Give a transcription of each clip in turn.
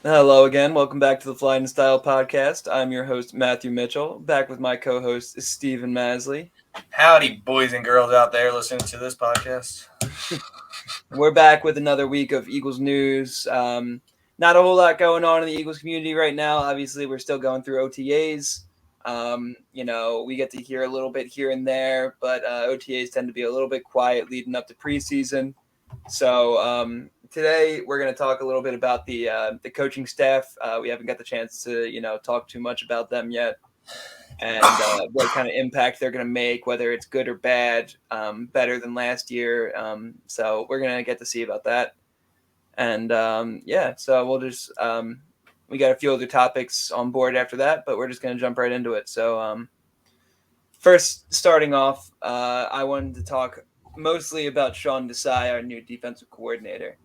Hello again. Welcome back to the Flyin podcast. I'm your host, Matthew Mitchell, back with my co host, Stephen Masley. Howdy, boys and girls out there listening to this podcast. We're back with another week of Eagles news. Not a whole lot going on in the Eagles community right now. Obviously, we're still going through OTAs. We get to hear a little bit here and there, but OTAs tend to be a little bit quiet leading up to preseason. So today we're going to talk a little bit about the coaching staff. We haven't got the chance to talk too much about them yet, and what kind of impact they're going to make, whether it's good or bad, better than last year. So we're going to get to see about that. And so we'll just we got a few other topics on board after that, but we're just going to jump right into it. So first, starting off, I wanted to talk mostly about Sean Tsai, our new defensive coordinator.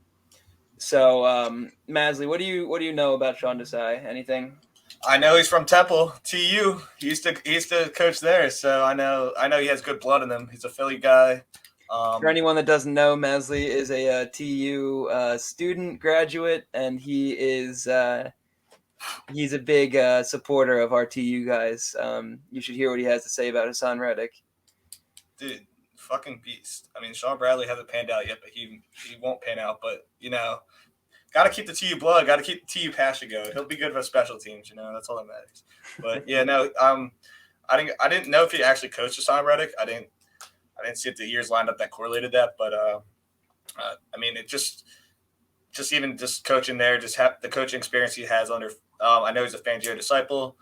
So, Masley, what do you know about Sean Tsai? Anything? I know he's from Temple, TU. He used to coach there, so I know he has good blood in him. He's a Philly guy. For anyone that doesn't know, Masley is a TU student graduate, and he's a big supporter of our TU guys. You should hear what he has to say about Hassan Reddick. Dude, fucking beast. I mean, Sean Bradley hasn't panned out yet, but he won't pan out. But got to keep the TU blood, got to keep the TU passion going. He'll be good for special teams. That's all that matters. But yeah, no, I didn't know if he actually coached Hassan Reddick. I didn't see if the years lined up that correlated that, but I mean, it just even just coaching there, just have the coaching experience he has under. I know he's a Fangio disciple.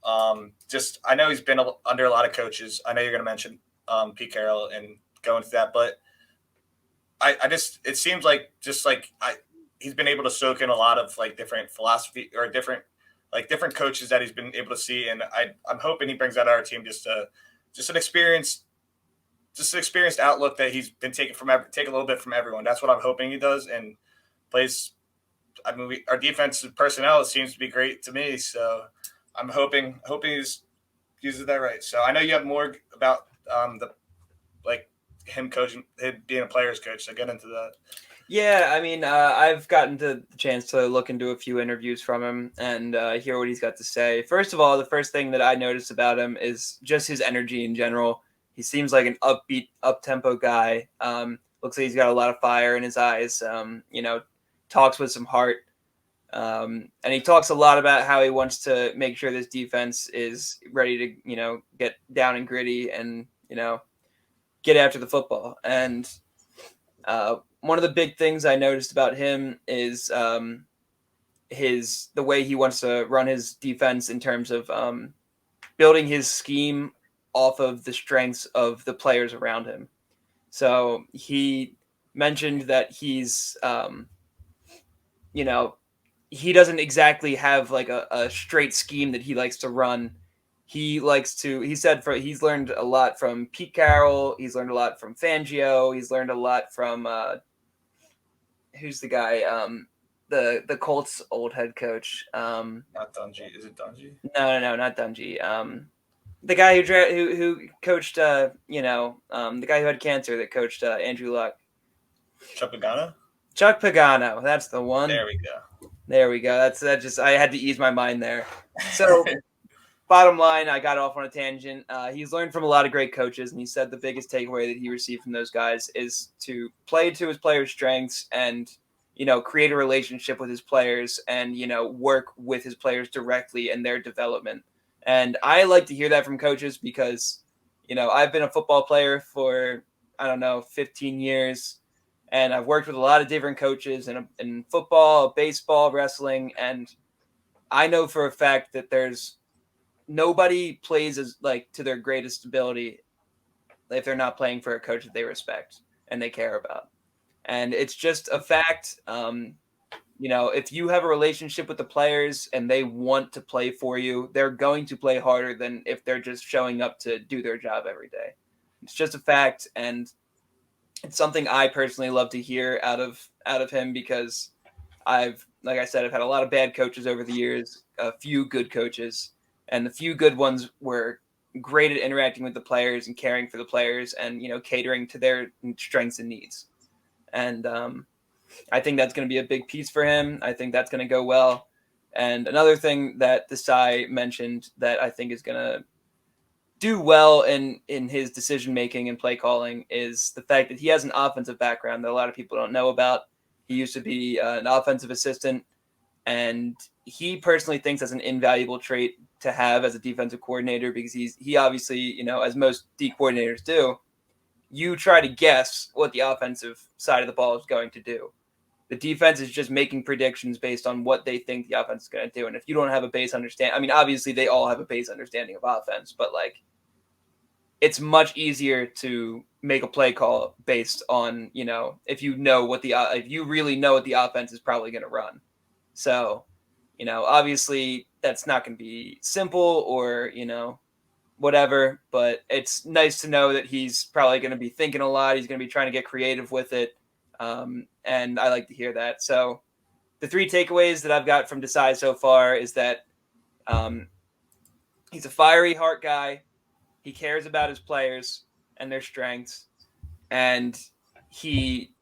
I know he's been under a lot of coaches. I know you're going to mention Pete Carroll and go into that, but it seems like he's been able to soak in a lot of like different philosophy or different coaches that he's been able to see, and I'm hoping he brings that to our team just an experienced outlook that he's been taking take a little bit from everyone. That's what I'm hoping he does, and plays. I mean, our defensive personnel seems to be great to me, so I'm hoping he uses that right. So I know you have more about the like him coaching, him being a player's coach. So get into that. Yeah, I mean, I've gotten the chance to look into a few interviews from him and hear what he's got to say. First of all, the first thing that I noticed about him is just his energy in general. He seems like an upbeat, up-tempo guy. Looks like he's got a lot of fire in his eyes. Talks with some heart. And he talks a lot about how he wants to make sure this defense is ready to, get down and gritty and, get after the football. And one of the big things I noticed about him is the way he wants to run his defense in terms of building his scheme off of the strengths of the players around him. So he mentioned that he's, he doesn't exactly have like a straight scheme that he likes to run. He said he's learned a lot from Pete Carroll. He's learned a lot from Fangio. He's learned a lot from, who's the guy? The Colts old head coach. Not Dungy. Is it Dungy? No, not Dungy. The guy who coached, the guy who had cancer that coached Andrew Luck. Chuck Pagano? Chuck Pagano, that's the one. There we go. I had to ease my mind there. So, bottom line, I got off on a tangent. He's learned from a lot of great coaches, and he said the biggest takeaway that he received from those guys is to play to his players' strengths and, create a relationship with his players and, work with his players directly in their development. And I like to hear that from coaches because, I've been a football player for, 15 years. And I've worked with a lot of different coaches in football, baseball, wrestling. And I know for a fact that there's nobody plays as like to their greatest ability if they're not playing for a coach that they respect and they care about. And it's just a fact. If you have a relationship with the players and they want to play for you, they're going to play harder than if they're just showing up to do their job every day. It's just a fact, and it's something I personally love to hear out of him because like I said, I've had a lot of bad coaches over the years, a few good coaches, and the few good ones were great at interacting with the players and caring for the players and, catering to their strengths and needs. And I think that's going to be a big piece for him. I think that's going to go well. And another thing that Tsai mentioned that I think is going to do well in his decision making and play calling is the fact that he has an offensive background that a lot of people don't know about. He used to be an offensive assistant, and he personally thinks that's an invaluable trait to have as a defensive coordinator because he obviously, as most D coordinators do, you try to guess what the offensive side of the ball is going to do. The defense is just making predictions based on what they think the offense is going to do. And if you don't have a base understanding, I mean, obviously they all have a base understanding of offense, but like it's much easier to make a play call based on, if you really know what the offense is probably going to run. So, obviously that's not going to be simple or, whatever, but it's nice to know that he's probably going to be thinking a lot. He's going to be trying to get creative with it. And I like to hear that. So the three takeaways that I've got from Desai so far is that he's a fiery heart guy. He cares about his players and their strengths, and he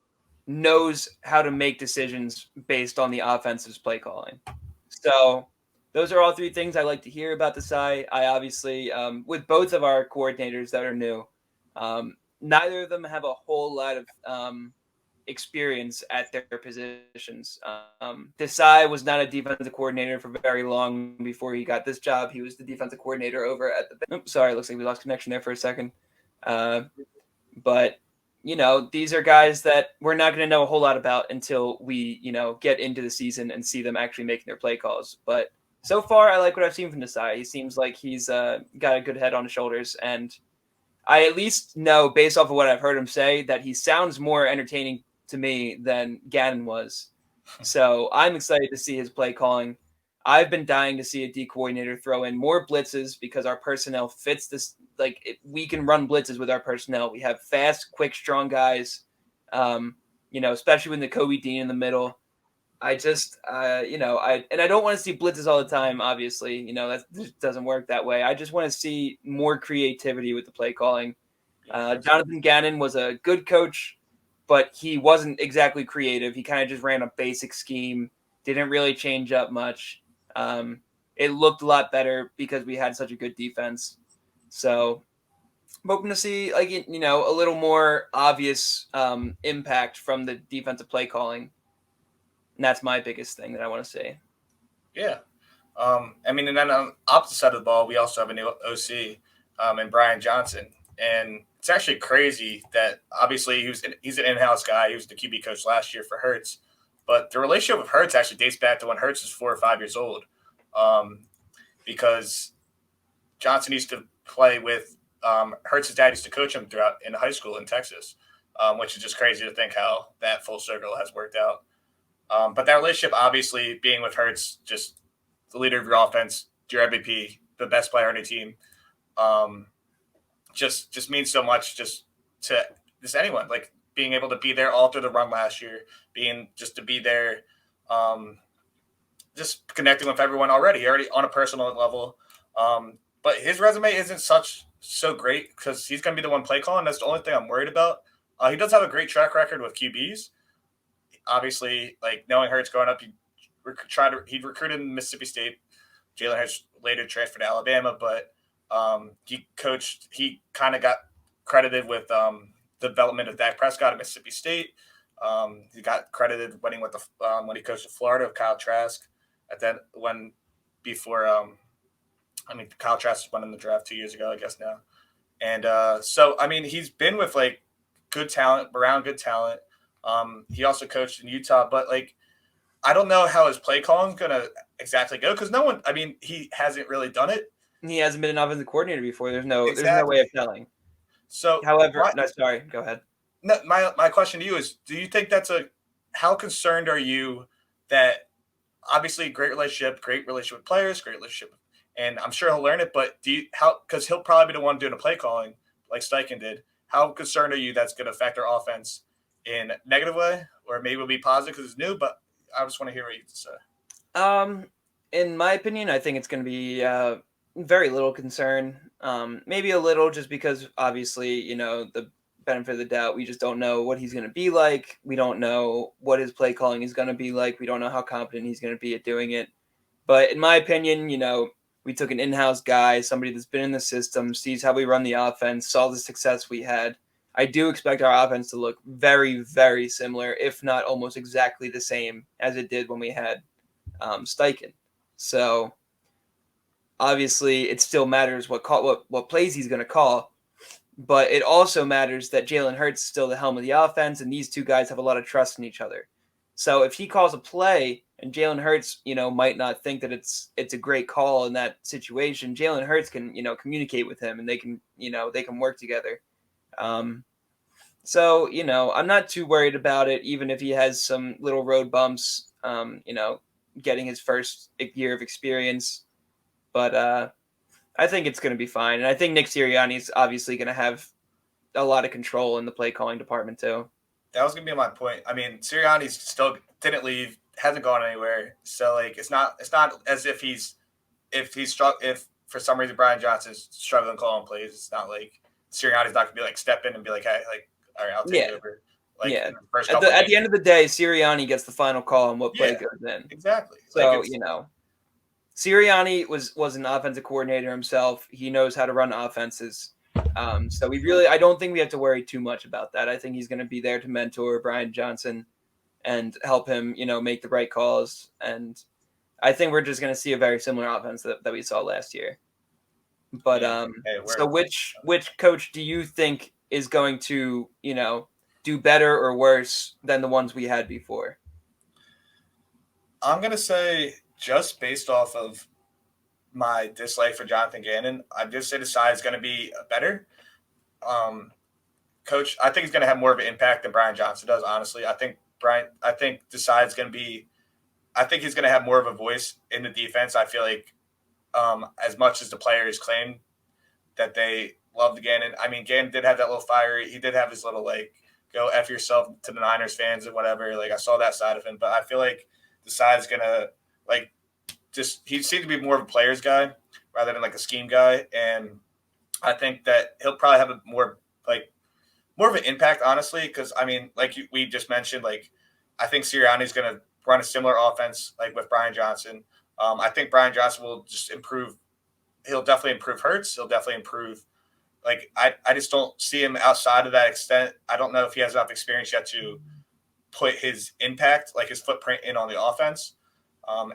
knows how to make decisions based on the offensive's play calling. So those are all three things I like to hear about Desai. I obviously, with both of our coordinators that are new, neither of them have a whole lot of experience at their positions. Desai was not a defensive coordinator for very long before he got this job. He was the defensive coordinator over at the. Sorry, looks like we lost connection there for a second. But these are guys that we're not going to know a whole lot about until we get into the season and see them actually making their play calls. But so far, I like what I've seen from Desai. He seems like he's got a good head on his shoulders, and I at least know, based off of what I've heard him say, that he sounds more entertaining to me than Gannon was. So I'm excited to see his play calling. I've been dying to see a D coordinator throw in more blitzes because our personnel fits this. We can run blitzes with our personnel. We have fast, quick, strong guys. Especially with the Kobe Dean in the middle. I just, I don't want to see blitzes all the time. Obviously, that just doesn't work that way. I just want to see more creativity with the play calling. Jonathan Gannon was a good coach, but he wasn't exactly creative. He kind of just ran a basic scheme, didn't really change up much. It looked a lot better because we had such a good defense. So I'm hoping to see a little more obvious impact from the defensive play calling. And that's my biggest thing that I want to see. Yeah. And then on the opposite side of the ball, we also have a new OC and Brian Johnson. And it's actually crazy that obviously he's an in-house guy. He was the QB coach last year for Hurts. But the relationship with Hurts actually dates back to when Hurts was 4 or 5 years old. Because Johnson used to play with Hurts' dad used to coach him throughout in high school in Texas, which is just crazy to think how that full circle has worked out. But that relationship, obviously, being with Hurts, just the leader of your offense, your MVP, the best player on your team, just means so much just to just anyone. Like being able to be there all through the run last year, to be there, just connecting with everyone already on a personal level. But his resume isn't so great because he's going to be the one play calling. That's the only thing I'm worried about. He does have a great track record with QBs. Obviously, like knowing Hurts growing up, he recruited in Mississippi State. Jalen Hurts later transferred to Alabama, but he kind of got credited with the development of Dak Prescott at Mississippi State. He got credited winning with when he coached at Florida with Kyle Trask. Kyle Trask won in the draft 2 years ago, I guess now. And he's been with like good talent, around good talent. He also coached in Utah, but I don't know how his play calling is going to exactly go because he hasn't really done it. He hasn't been an offensive coordinator before. There's no way of telling. So, however, sorry, go ahead. No, my question to you is: do you think how concerned are you that obviously great relationship with players, great relationship, and I'm sure he'll learn it. But because he'll probably be the one doing the play calling like Steichen did. How concerned are you that's going to affect our offense in a negative way, or maybe it'll be positive because it's new? But I just want to hear what you have to say. In my opinion, I think it's going to be very little concern. Maybe a little, just because obviously, the benefit of the doubt, we just don't know what he's going to be like. We don't know what his play calling is going to be like. We don't know how competent he's going to be at doing it. But in my opinion, we took an in-house guy, somebody that's been in the system, sees how we run the offense, saw the success we had. I do expect our offense to look very, very similar, if not almost exactly the same as it did when we had Steichen. So obviously, it still matters what plays he's going to call, but it also matters that Jalen Hurts is still the helm of the offense, and these two guys have a lot of trust in each other. So if he calls a play and Jalen Hurts, might not think that it's a great call in that situation, Jalen Hurts can, communicate with him, and they can work together. So I'm not too worried about it, even if he has some little road bumps. Getting his first year of experience, but I think it's going to be fine, and I think Nick Sirianni is obviously going to have a lot of control in the play calling department too. That was gonna be my point. I mean, Sirianni still didn't leave, hasn't gone anywhere. So like, it's not as if if for some reason Brian Johnson's struggling calling plays. It's not like Sirianni's not gonna be like step in and be like, hey, like, all right, I'll take it over. Like, yeah. First at the end of the day, Sirianni gets the final call on what play goes in. Exactly. So Sirianni was an offensive coordinator himself. He knows how to run offenses. So I don't think we have to worry too much about that. I think he's going to be there to mentor Brian Johnson and help him, make the right calls. And I think we're just going to see a very similar offense that we saw last year. But so which coach do you think is going to, do better or worse than the ones we had before? I'm going to say, just based off of my dislike for Jonathan Gannon, I just say Tsai is going to be better. Coach, I think he's going to have more of an impact than Brian Johnson does, honestly. I think Tsai is going to be – I think he's going to have more of a voice in the defense. I feel like as much as the players claim that they love the Gannon. I mean, Gannon did have that little fire. He did have his little, like, go F yourself to the Niners fans and whatever. Like, I saw that side of him. But I feel like Tsai is going to, like, he seemed to be more of a player's guy rather than, like, a scheme guy. And I think that he'll probably have a more of an impact, honestly, because, I mean, like we just mentioned, like, I think Sirianni's going to run a similar offense, like, with Brian Johnson. I think Brian Johnson will just improve. He'll definitely improve Hurts. He'll definitely improve. Like, I just don't see him outside of that extent. I don't know if he has enough experience yet to put his impact, like his footprint, in on the offense.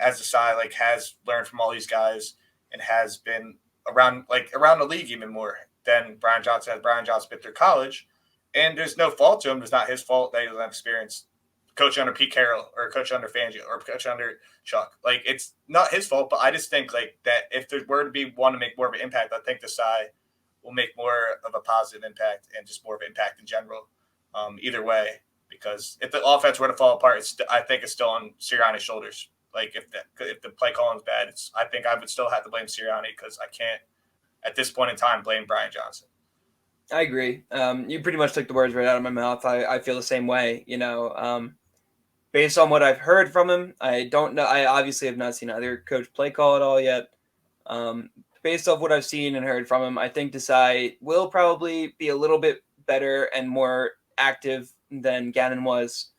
As Tsai, like, has learned from all these guys and has been around the league even more than Brian Johnson has. Brian Johnson been through college, and there's no fault to him. It's not his fault that he doesn't have experience coach under Pete Carroll or coach under Fangio or coach under Chuck. Like, it's not his fault, but I just think, like, that if there were to be one to make more of an impact, I think Tsai will make more of a positive impact and just more of an impact in general. Either way, because if the offense were to fall apart, I think it's still on Sirianni's shoulders. Like, if the play calling is bad, I think I would still have to blame Sirianni, because I can't at this point in time blame Brian Johnson. I agree. You pretty much took the words right out of my mouth. I feel the same way. Based on what I've heard from him, I don't know. I obviously have not seen either coach play call at all yet. Based off what I've seen and heard from him, I think Tsai will probably be a little bit better and more active than Gannon was.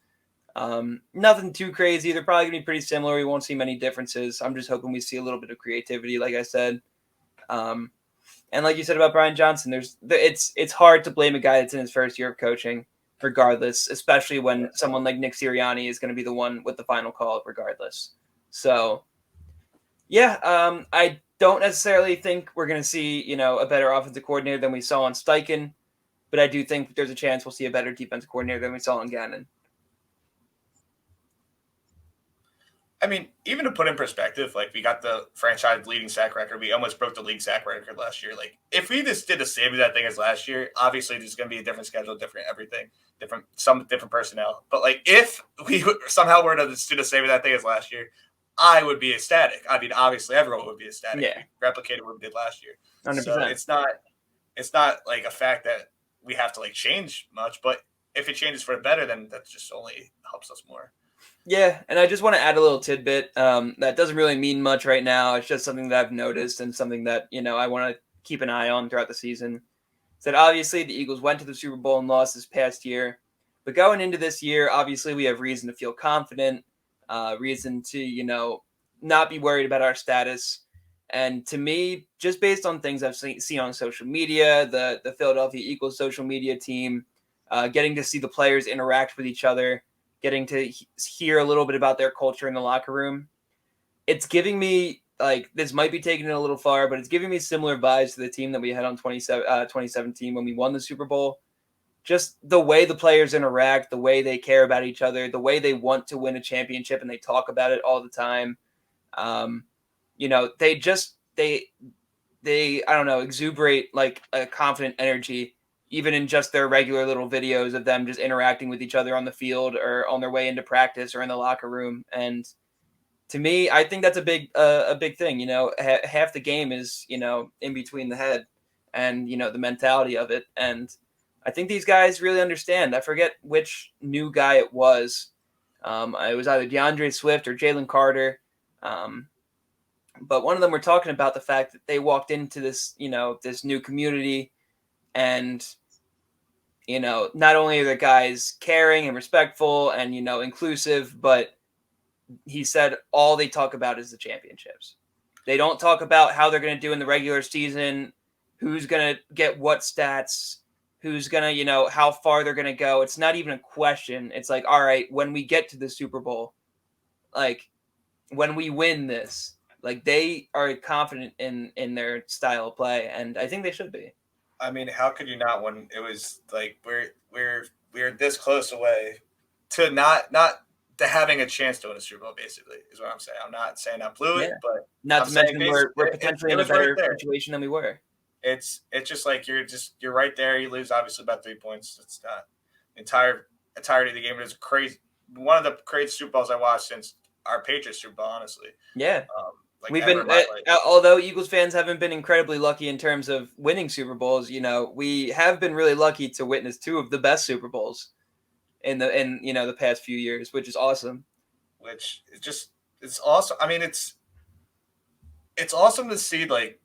Nothing too crazy. They're probably going to be pretty similar. We won't see many differences. I'm just hoping we see a little bit of creativity, like I said. And like you said about Brian Johnson, it's hard to blame a guy that's in his first year of coaching, regardless, especially when someone like Nick Sirianni is going to be the one with the final call, regardless. So, yeah, I don't necessarily think we're going to see, a better offensive coordinator than we saw on Steichen, but I do think there's a chance we'll see a better defensive coordinator than we saw on Gannon. I mean, even to put in perspective, like, we got the franchise leading sack record. We almost broke the league sack record last year. Like, if we just did the same exact thing as last year, obviously there's going to be a different schedule, different everything, some different personnel. But, like, if we somehow were to do the same exact thing as last year, I would be ecstatic. I mean, obviously everyone would be ecstatic. Yeah. Replicated what we did last year. 100%. So it's not like a fact that we have to, like, change much. But if it changes for the better, then that just only helps us more. Yeah, and I just want to add a little tidbit that doesn't really mean much right now. It's just something that I've noticed and something that, I want to keep an eye on throughout the season. It's that obviously the Eagles went to the Super Bowl and lost this past year. But going into this year, obviously we have reason to feel confident, reason to, not be worried about our status. And to me, just based on things I've seen on social media, the Philadelphia Eagles social media team, getting to see the players interact with each other, getting to hear a little bit about their culture in the locker room, it's giving me, like, this might be taking it a little far, but it's giving me similar vibes to the team that we had on 2017 when we won the Super Bowl. Just the way the players interact, the way they care about each other, the way they want to win a championship and they talk about it all the time. They just they I don't know, exuberate like a confident energy, even in just their regular little videos of them just interacting with each other on the field or on their way into practice or in the locker room. And to me, I think that's a big thing. Half the game is in between the head and the mentality of it. And I think these guys really understand. I forget which new guy it was. It was either DeAndre Swift or Jalen Carter. But one of them were talking about the fact that they walked into this, this new community, and not only are the guys caring and respectful and inclusive, but he said all they talk about is the championships. They don't talk about how they're going to do in the regular season, who's going to get what stats, who's going to, how far they're going to go. It's not even a question. It's like, all right, when we get to the Super Bowl, like when we win this, like they are confident in their style of play, and I think they should be. I mean, how could you not when it was like we're this close away to not to having a chance to win a Super Bowl, basically, is what I'm saying. I'm not saying I blew it, but not I'm to mention we're it potentially in a better situation than we were. It's just like you're right there. You lose obviously about 3 points. It's not entirety of the game. It was crazy. One of the craziest Super Bowls I watched since our Patriots Super Bowl, honestly. Yeah. We've been, although Eagles fans haven't been incredibly lucky in terms of winning Super Bowls, we have been really lucky to witness two of the best Super Bowls in the past few years, which is awesome. Which is it's awesome. I mean, it's awesome to see like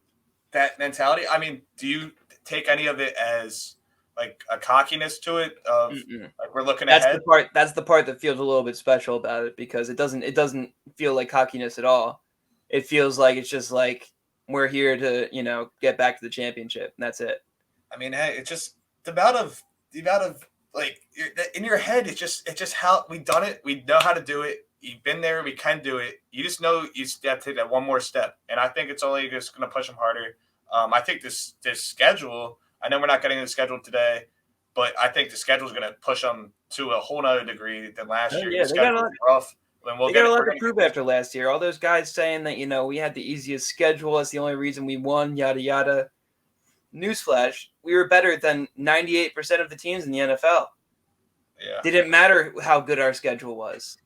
that mentality. I mean, do you take any of it as like a cockiness to it of like we're looking ahead? That's the part that feels a little bit special about it, because it doesn't feel like cockiness at all. It feels like it's just like we're here to, get back to the championship, and that's it. I mean, hey, it's just the amount of like in your head. It's just how we done it. We know how to do it. You've been there. We can do it. You just know you have to take that one more step, and I think it's only just going to push them harder. I think this schedule. I know we're not getting the schedule today, but I think the schedule is going to push them to a whole nother degree than last year. Yeah, the schedule was rough. They got a lot to prove after last year. All those guys saying that, we had the easiest schedule. That's the only reason we won, yada, yada. Newsflash, we were better than 98% of the teams in the NFL. Yeah. Didn't matter how good our schedule was.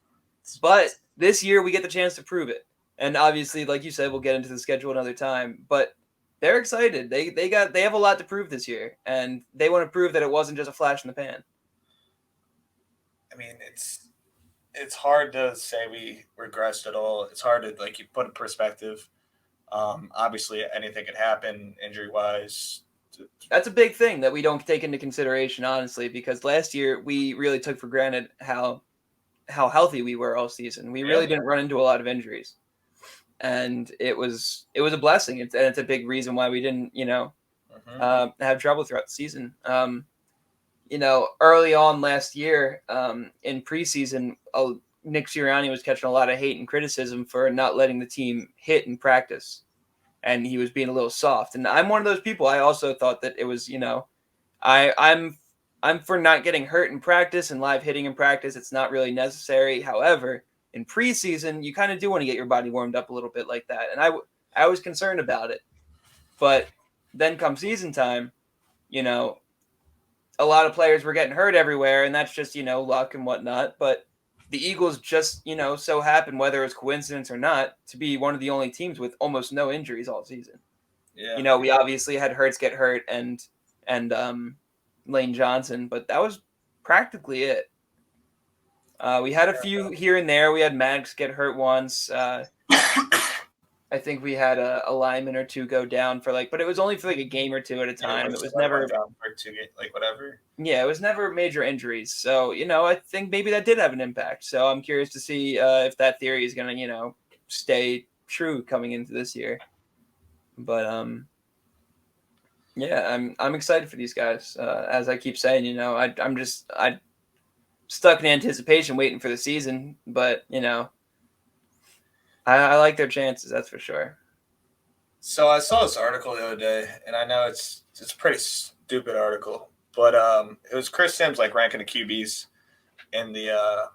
But this year we get the chance to prove it. And obviously, like you said, we'll get into the schedule another time. But they're excited. They have a lot to prove this year. And they want to prove that it wasn't just a flash in the pan. I mean, it's hard to say we regressed at all. It's hard to you put in perspective. Obviously, anything could happen injury-wise. That's a big thing that we don't take into consideration, honestly, because last year we really took for granted how healthy we were all season. We really didn't run into a lot of injuries, and it was a blessing. And it's a big reason why we didn't, have trouble throughout the season. Early on last year, in preseason, Nick Sirianni was catching a lot of hate and criticism for not letting the team hit in practice, and he was being a little soft. And I'm one of those people. I also thought that it was, I'm for not getting hurt in practice and live hitting in practice. It's not really necessary. However, in preseason, you kind of do want to get your body warmed up a little bit like that. And I was concerned about it, but then come season time, a lot of players were getting hurt everywhere, and that's just, luck and whatnot. But the Eagles just, so happened, whether it's coincidence or not, to be one of the only teams with almost no injuries all season. Yeah. We obviously had Hurts get hurt and Lane Johnson, but that was practically it. We had a few here and there. We had Maddox get hurt once. I think we had a lineman or two go down for but it was only for a game or two at a time. It was never down for two, whatever. Yeah, it was never major injuries. So, I think maybe that did have an impact. So I'm curious to see if that theory is going to, stay true coming into this year. But yeah, I'm excited for these guys. As I keep saying, you know, I'm stuck in anticipation, waiting for the season. But you know, I like their chances. That's for sure. So I saw this article the other day, and I know it's a pretty stupid article, but it was Chris Sims like ranking the QBs in the.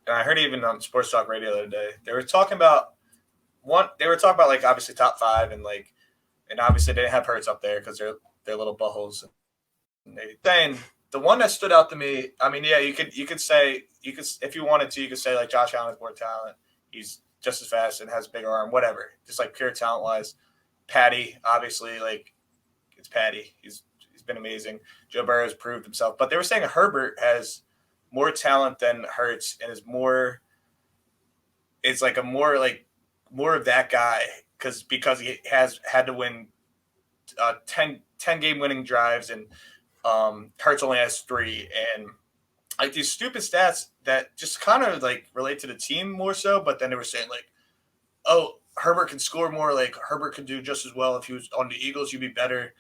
And I heard even on Sports Talk Radio the other day they were talking about one. They were talking about like obviously top 5 and like, and obviously they didn't have Hurts up there because they're little buttholes. And they saying the one that stood out to me. I mean, yeah, you could say if you wanted to, you could say like Josh Allen has more talent. He's just as fast and has a bigger arm, whatever. Just like pure talent wise. Patty, obviously, like it's Patty. He's been amazing. Joe Burrow has proved himself. But they were saying Herbert has more talent than Hurts and is more. It's like more of that guy because he has had to win 10 game winning drives and Hurts only has 3 and like these stupid stats that just kind of like relate to the team more so. But then they were saying like, oh, Herbert can score more. Like Herbert could do just as well if he was on the Eagles. You'd be better.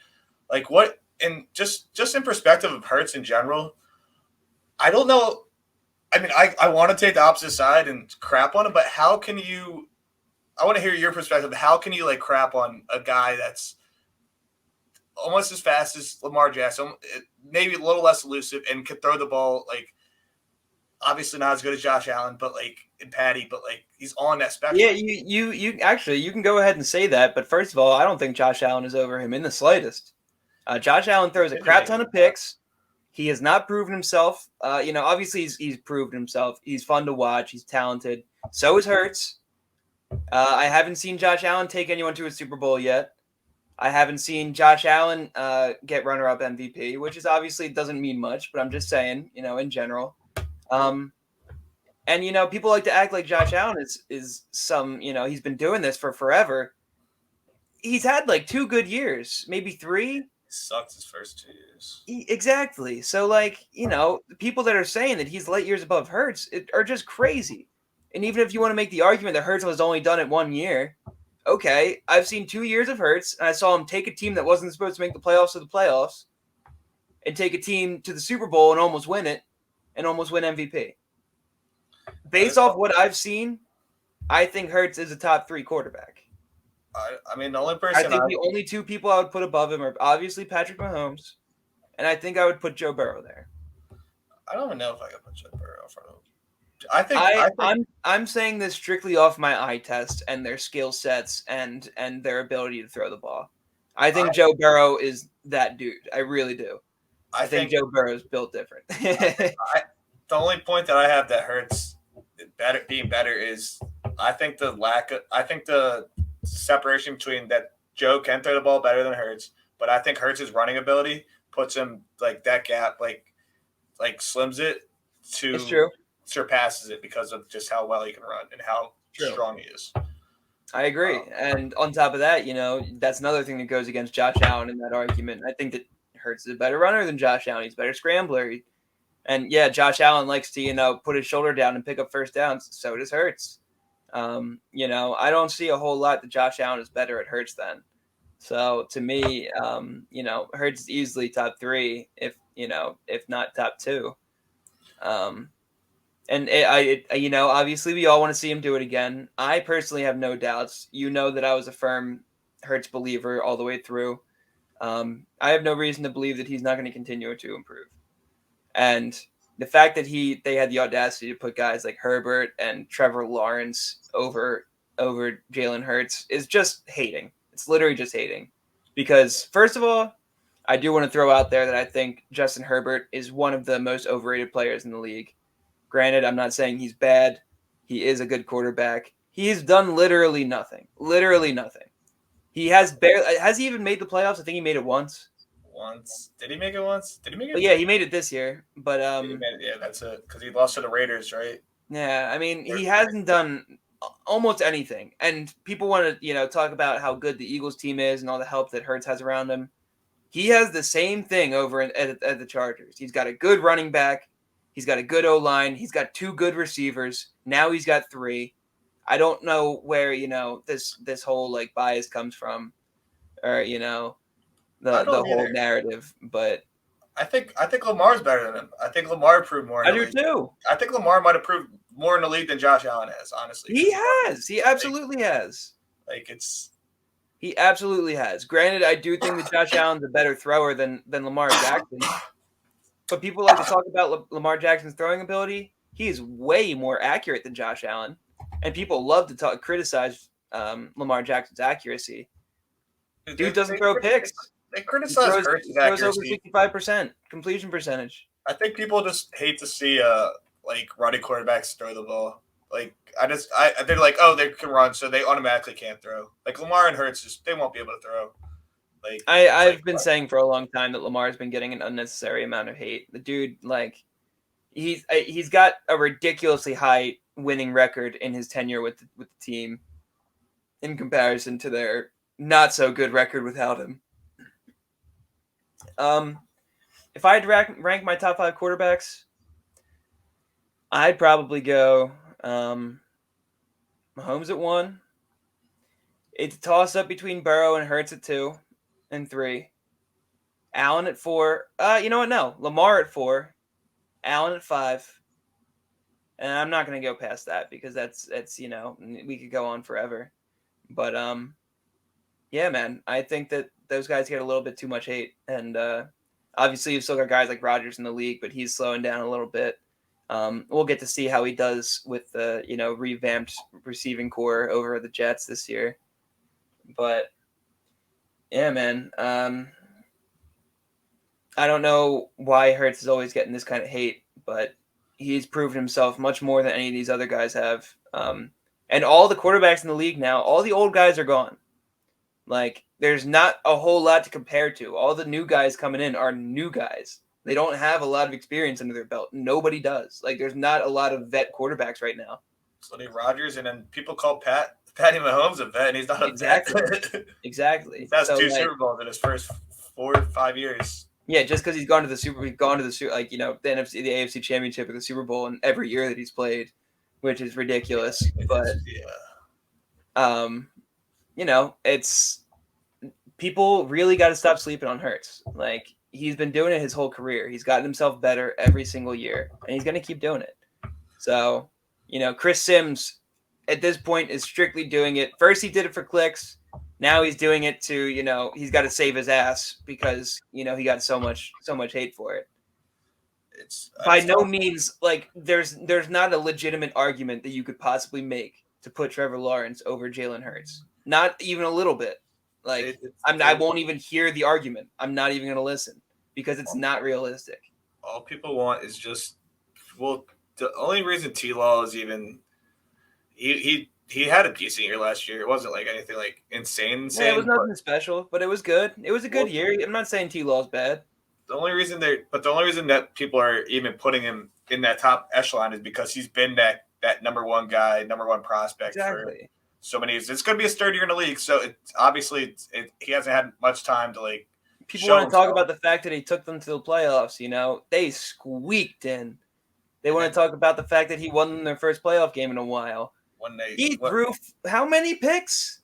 Like what? And just in perspective of Hurts in general, I don't know. I mean, I want to take the opposite side and crap on him, but how can you? I want to hear your perspective. How can you like crap on a guy that's almost as fast as Lamar Jackson, maybe a little less elusive, and could throw the ball like obviously not as good as Josh Allen, but like in Patty, but like he's on that spectrum. Yeah, you actually you can go ahead and say that, but first of all, I don't think Josh Allen is over him in the slightest. Josh Allen throws a crap ton of picks. He has not proven himself. You know, obviously he's proven himself. He's fun to watch. He's talented. So is Hurts. I haven't seen Josh Allen take anyone to a Super Bowl yet. I haven't seen Josh Allen get runner-up MVP, which is obviously doesn't mean much, but I'm just saying, you know, in general. And, you know, people like to act like Josh Allen is some, you know, he's been doing this for forever. He's had like 2 good years, maybe 3. He sucked his first 2 years. Exactly. So, like, you know, the people that are saying that he's light years above Hurts are just crazy. And even if you want to make the argument that Hurts has only done it 1 year, okay, I've seen 2 years of Hurts, and I saw him take a team that wasn't supposed to make the playoffs and take a team to the Super Bowl and almost win it, and almost win MVP. Based off what I've seen, I think Hurts is a top 3 quarterback. I mean, the only person I think the only 2 people I would put above him are obviously Patrick Mahomes, and I think I would put Joe Burrow there. I don't even know if I could put Joe Burrow in front of him. I'm saying this strictly off my eye test and their skill sets and their ability to throw the ball. I think Joe Burrow is that dude. I really do. I think Joe Burrow is built different. The only point that I have that Hurts being better is I think the separation between that Joe can throw the ball better than Hurts, but I think Hurts' running ability puts him like that gap like slims it to surpasses it because of just how well he can run and how strong he is. I agree. And on top of that, you know, that's another thing that goes against Josh Allen in that argument. I think that Hurts is a better runner than Josh Allen. He's a better scrambler. And yeah, Josh Allen likes to, you know, put his shoulder down and pick up first downs. So does Hurts. You know, I don't see a whole lot that Josh Allen is better at Hurts than. So to me, you know, Hurts is easily top 3, if not top 2. And you know, obviously we all want to see him do it again. I personally have no doubts. You know that I was a firm Hurts believer all the way through. I have no reason to believe that he's not going to continue to improve. And the fact that they had the audacity to put guys like Herbert and Trevor Lawrence over Jalen Hurts is just hating. It's literally just hating. Because first of all, I do want to throw out there that I think Justin Herbert is one of the most overrated players in the league. Granted, I'm not saying he's bad. He is a good quarterback. He's done literally nothing. Literally nothing. He has he even made the playoffs? I think he made it once. Did he make it once? Did he make it? Well, yeah, he made it this year. But that's it. Because he lost to the Raiders, right? Yeah, I mean, he hasn't done almost anything. And people want to, you know, talk about how good the Eagles team is and all the help that Hurts has around him. He has the same thing over at the Chargers. He's got a good running back. He's got a good O-line. He's got 2 good receivers. Now he's got 3. I don't know where this whole like bias comes from, or I the don't whole either. narrative, but I think Lamar's better than him. I think Lamar proved more in I the do league. too. I think Lamar might have proved more in the league than Josh Allen has, honestly. He has. He absolutely has. Like it's He absolutely has. Granted, I do think that Josh Allen's a better thrower than Lamar Jackson. But people like to talk about Lamar Jackson's throwing ability. He is way more accurate than Josh Allen, and people love to criticize Lamar Jackson's accuracy. Dude doesn't throw picks. they He criticize throws, Hurts' he throws over accuracy. 65% completion percentage. I think people just hate to see like running quarterbacks throw the ball. Like they're like, oh, they can run, so they automatically can't throw. Like Lamar and Hurts, they won't be able to throw. Like I've been saying for a long time that Lamar's been getting an unnecessary amount of hate. The dude, like, he's got a ridiculously high winning record in his tenure with the team in comparison to their not so good record without him. If I had to rank my top 5 quarterbacks, I'd probably go Mahomes at 1. It's a toss up between Burrow and Hurts at 2 and 3. Allen at 4. You know what? No, Lamar at 4. Allen at 5. And I'm not going to go past that because that's we could go on forever. But yeah, man, I think that those guys get a little bit too much hate, and obviously you've still got guys like Rodgers in the league, but he's slowing down a little bit. We'll get to see how he does with the revamped receiving core over the Jets this year. But yeah, man, I don't know why Hurts is always getting this kind of hate, but he's proven himself much more than any of these other guys have. And all the quarterbacks in the league now, all the old guys are gone. Like, there's not a whole lot to compare to. All the new guys coming in are new guys. They don't have a lot of experience under their belt. Nobody does. Like, there's not a lot of vet quarterbacks right now. So Rodgers, and then people call Patty Mahomes a vet, and he's not a vet. Exactly. That's 2 Super Bowls in his first 4 or 5 years. Yeah, just because he's gone to the the NFC, the AFC Championship, or the Super Bowl in every year that he's played, which is ridiculous. But it's people really got to stop sleeping on Hurts. Like, he's been doing it his whole career. He's gotten himself better every single year, and he's going to keep doing it. So, Chris Sims at this point is strictly doing it. First, he did it for clicks. Now he's doing it to, he's got to save his ass because, he got so much hate for it. It's by no means like there's not a legitimate argument that you could possibly make to put Trevor Lawrence over Jalen Hurts. Not even a little bit. Like, I won't even hear the argument. I'm not even going to listen because it's not realistic. All people want is just, the only reason T-Law is even he had a decent year last year. It wasn't like anything like insane. Yeah, it was nothing special, but it was good. It was a good year. I'm not saying T-Law's bad. The only reason that people are even putting him in that top echelon is because he's been that number one guy, number one prospect for so many years. It's going to be his 3rd year in the league, so he hasn't had much time to like. People want to talk about the fact that he took them to the playoffs. They squeaked in. They want to talk about the fact that he won their first playoff game in a while. He threw how many picks?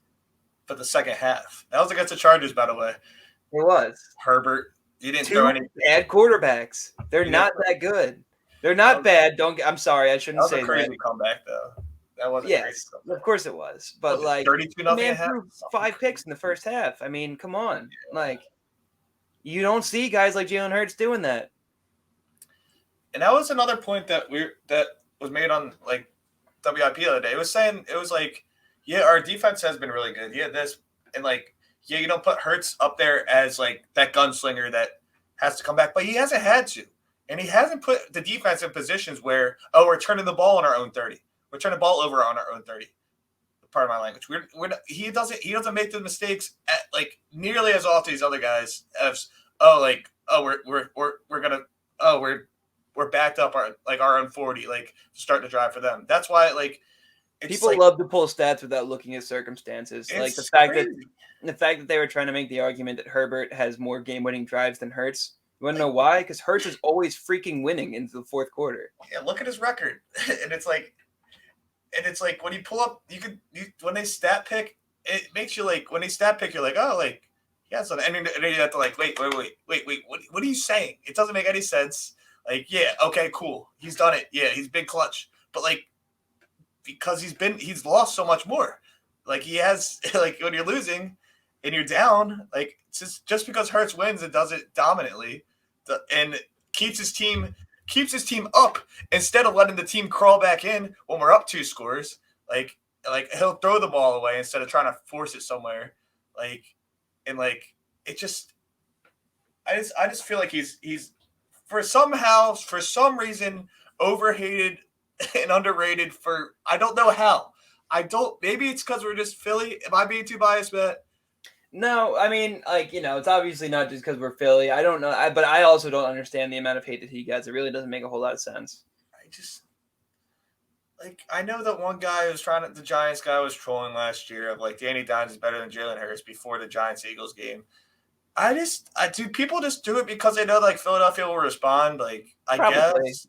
For the second half. That was against the Chargers, by the way. It was. Herbert. He didn't throw any bad quarterbacks. They're not that good. They're not bad. I'm sorry. I shouldn't say that. That was a crazy comeback, though. That wasn't crazy. Of course it was. But, like, 32-0 man threw 5 picks in the first half. I mean, come on. Yeah. Like, you don't see guys like Jalen Hurts doing that. And that was another point that was made on, like, WIP the other day. It was like, yeah, our defense has been really good. Yeah, this and like, yeah, you don't put Hurts up there as like that gunslinger that has to come back, but he hasn't had to, and he hasn't put the defense in positions where we're turning the ball on our own 30, we're turning the ball over on our own 30. Part of my language. He doesn't make the mistakes like nearly as often as other guys. We're backed up our own 40, like starting to drive for them. That's why people love to pull stats without looking at circumstances. Like the fact that they were trying to make the argument that Herbert has more game-winning drives than Hurts. You want to know why? Because Hurts is always freaking winning into the fourth quarter. Yeah, look at his record, and it's like and it's like when you pull up, when they stat pick, it makes you like when they stat pick, you're like, oh, like he has something, and then you have to like wait, what are you saying? It doesn't make any sense. Like, yeah, okay, cool, he's done it. Yeah, he's big clutch, but like because he's lost so much more. Like he has like when you're losing and you're down, like just because Hurts wins, it does it dominantly, and keeps his team up instead of letting the team crawl back in when we're up 2 scores. Like he'll throw the ball away instead of trying to force it somewhere. Like and like it just I just feel like he's for some reason overhated and underrated for I don't know how. Maybe it's because we're just Philly. Am I being too biased, Matt? No, I mean, like, it's obviously not just because we're Philly. I don't know, but I also don't understand the amount of hate that he gets. It really doesn't make a whole lot of sense. I know that one guy who was the Giants guy was trolling last year of like Danny Dimes is better than Jalen Hurts before the Giants-Eagles game. Do people just do it because they know like Philadelphia will respond? Like, I Probably. guess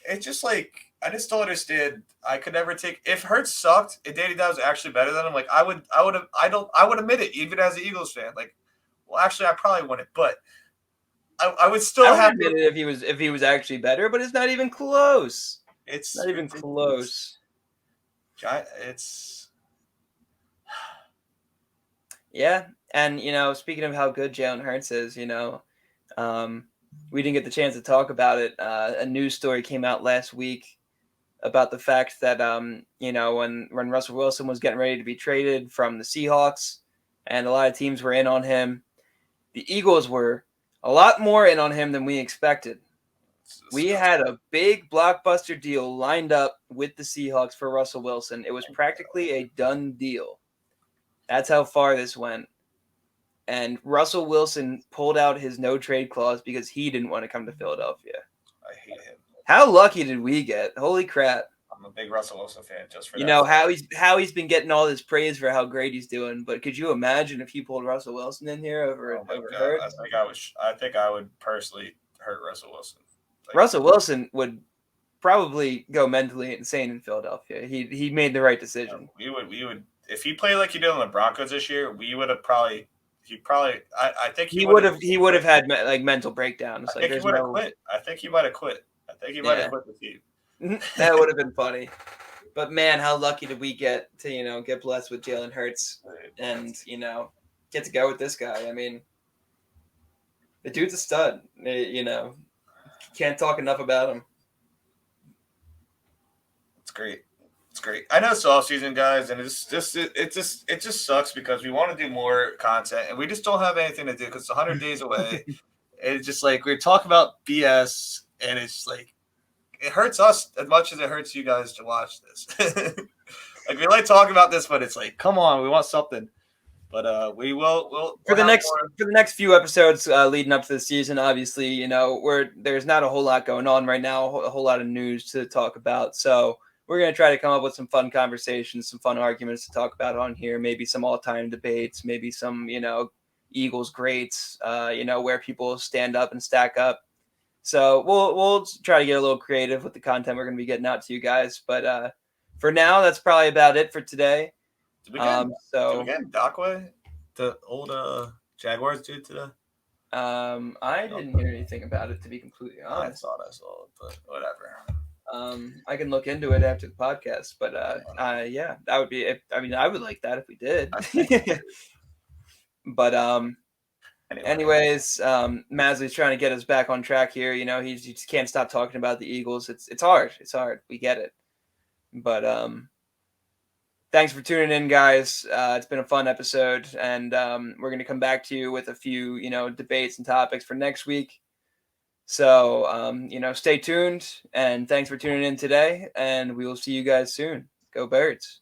it's just like I just don't understand. I could never take if Hurts sucked and Danny Dimes was actually better than him. Like I would admit it even as an Eagles fan. Like, well, actually, I probably wouldn't, but I would still have admit it if he was actually better, but it's not even close. It's not even close. It's yeah, and speaking of how good Jalen Hurts is, we didn't get the chance to talk about it. A news story came out last week about the fact that when Russell Wilson was getting ready to be traded from the Seahawks, and a lot of teams were in on him, the Eagles were a lot more in on him than we expected. We had a big blockbuster deal lined up with the Seahawks for Russell Wilson. It was practically a done deal. That's how far this went. And Russell Wilson pulled out his no trade clause because he didn't want to come to Philadelphia. I hate him. How lucky did we get? Holy crap. I'm a big Russell Wilson fan just for that. How he's been getting all this praise for how great he's doing, but could you imagine if he pulled Russell Wilson in here over Hurts? I think I would personally hurt Russell Wilson. Russell Wilson would probably go mentally insane in Philadelphia. He made the right decision. We would if he played like he did on the Broncos this year, we would have I think he would have had like mental breakdowns. I think he would have quit. I think he might have quit. I think he might have quit the team. That would have been funny. But man, how lucky did we get to get blessed with Jalen Hurts and get to go with this guy. I mean, the dude's a stud. Can't talk enough about him. It's great. It's great. I know it's off season, guys, and it just sucks because we want to do more content and we just don't have anything to do because it's 100 days away. It's just like we talk about BS, and it's like it hurts us as much as it hurts you guys to watch this. Like we like talking about this, but it's like, come on, we want something. But we'll for the next few episodes leading up to the season. Obviously, there's not a whole lot going on right now, a whole lot of news to talk about. So we're gonna try to come up with some fun conversations, some fun arguments to talk about on here. Maybe some all-time debates, maybe some Eagles greats. Where people stand up and stack up. So we'll try to get a little creative with the content we're gonna be getting out to you guys. But for now, that's probably about it for today. Did we get Dockway, the old Jaguars dude today? I didn't hear anything about it, to be completely honest. I saw it, but whatever. I can look into it after the podcast, but yeah, that would be. I would like that if we did. But anyways, Masley's trying to get us back on track here. He just can't stop talking about the Eagles. It's hard. It's hard. We get it. But thanks for tuning in, guys. It's been a fun episode, and we're going to come back to you with a few, debates and topics for next week. So, stay tuned, and thanks for tuning in today, and we will see you guys soon. Go Birds.